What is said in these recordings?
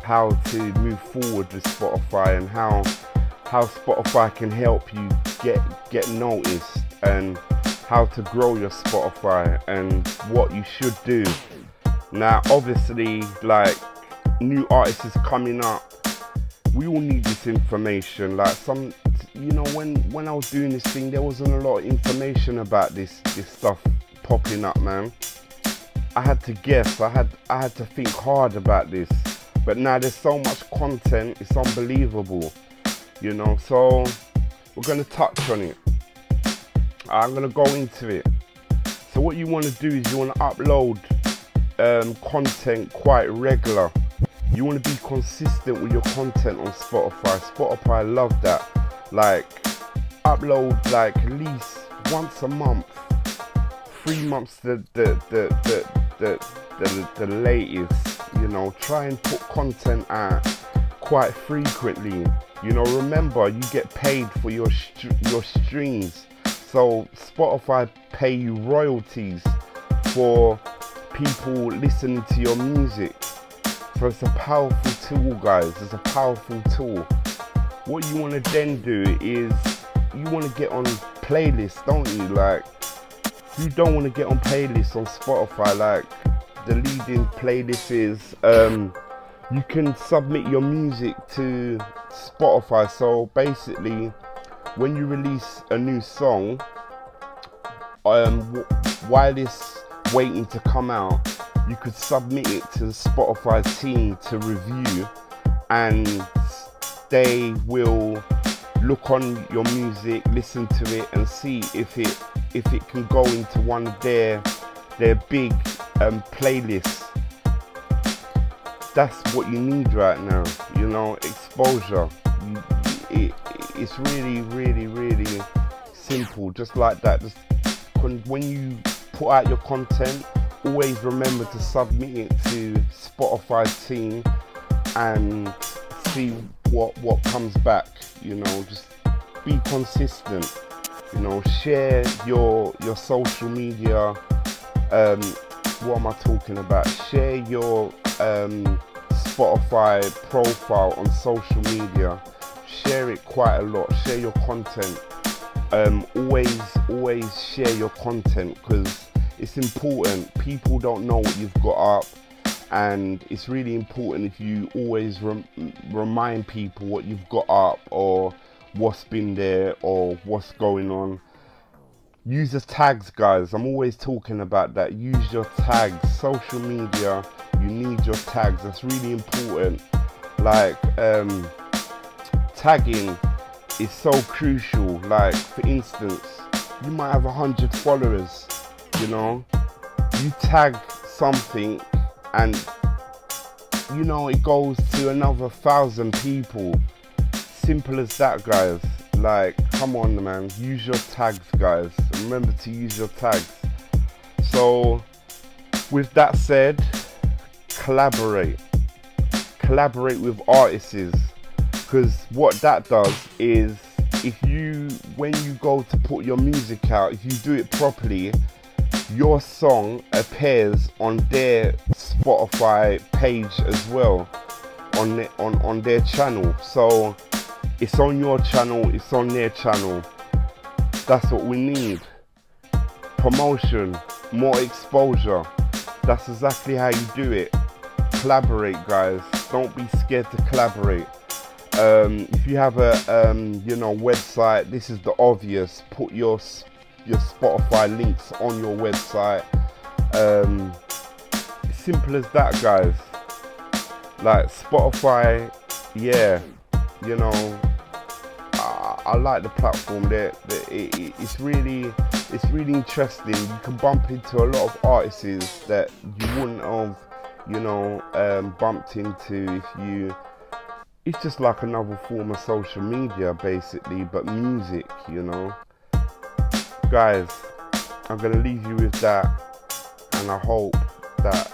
how to move forward with Spotify and how Spotify can help you get noticed, and how to grow your Spotify and what you should do. Now obviously, like, new artists is coming up, we all need this information. Like, some, you know, when I was doing this thing, there wasn't a lot of information about this stuff popping up, man. I had to guess, I had to think hard about this, but now there's so much content, it's unbelievable, you know. So we're going to touch on it. I'm going to go into it. So what you want to do is you want to upload content quite regular. You want to be consistent with your content on Spotify. Spotify love that. Like, upload like at least once a month, 3 months the latest. You know, try and put content out quite frequently. You know, remember, you get paid for your streams. So Spotify pay you royalties for people listening to your music. So it's a powerful tool, guys. It's a powerful tool. What you want to then do is you want to get on playlists, don't you? Like, you don't want to get on playlists on Spotify. Like, the leading playlist is you can submit your music to Spotify. So basically, when you release a new song, while it's waiting to come out, you could submit it to the Spotify team to review, and they will look on your music, listen to it, and see if it can go into one of their big playlists. That's what you need right now, you know, exposure. It's really simple, just like that. Just when you put out your content, always remember to submit it to Spotify team and see what comes back. You know, just be consistent. You know, share your social media. What am I talking about? Share your Spotify profile on social media. Share it quite a lot. Share your content. Always share your content, because it's important. People don't know what you've got up, and it's really important if you always remind people what you've got up, or what's been there, or what's going on. Use the tags, guys. I'm always talking about that. Use your tags. Social media, you need your tags. That's really important. Like, tagging is so crucial. Like, for instance, you might have 100 followers, you know, you tag something and, you know, it goes to another 1,000 people. Simple as that, guys. Like, come on, man, use your tags, guys. Remember to use your tags. So with that said, collaborate with artists, because what that does is, when you go to put your music out, if you do it properly, your song appears on their Spotify page as well, on their channel. So it's on your channel, it's on their channel. That's what we need. Promotion, more exposure. That's exactly how you do it. Collaborate, guys. Don't be scared to collaborate. If you have a you know, website, this is the obvious. Put your Spotify links on your website. Simple as that, guys. Like, Spotify, yeah, you know, I like the platform there. It's really interesting. You can bump into a lot of artists that you wouldn't have, you know, bumped into if you. It's just like another form of social media, basically, but music, you know. Guys, I'm gonna leave you with that, and I hope that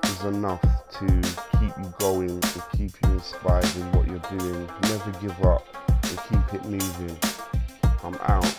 is enough to keep you going and keep you inspired in what you're doing. Never give up and keep it moving. I'm out.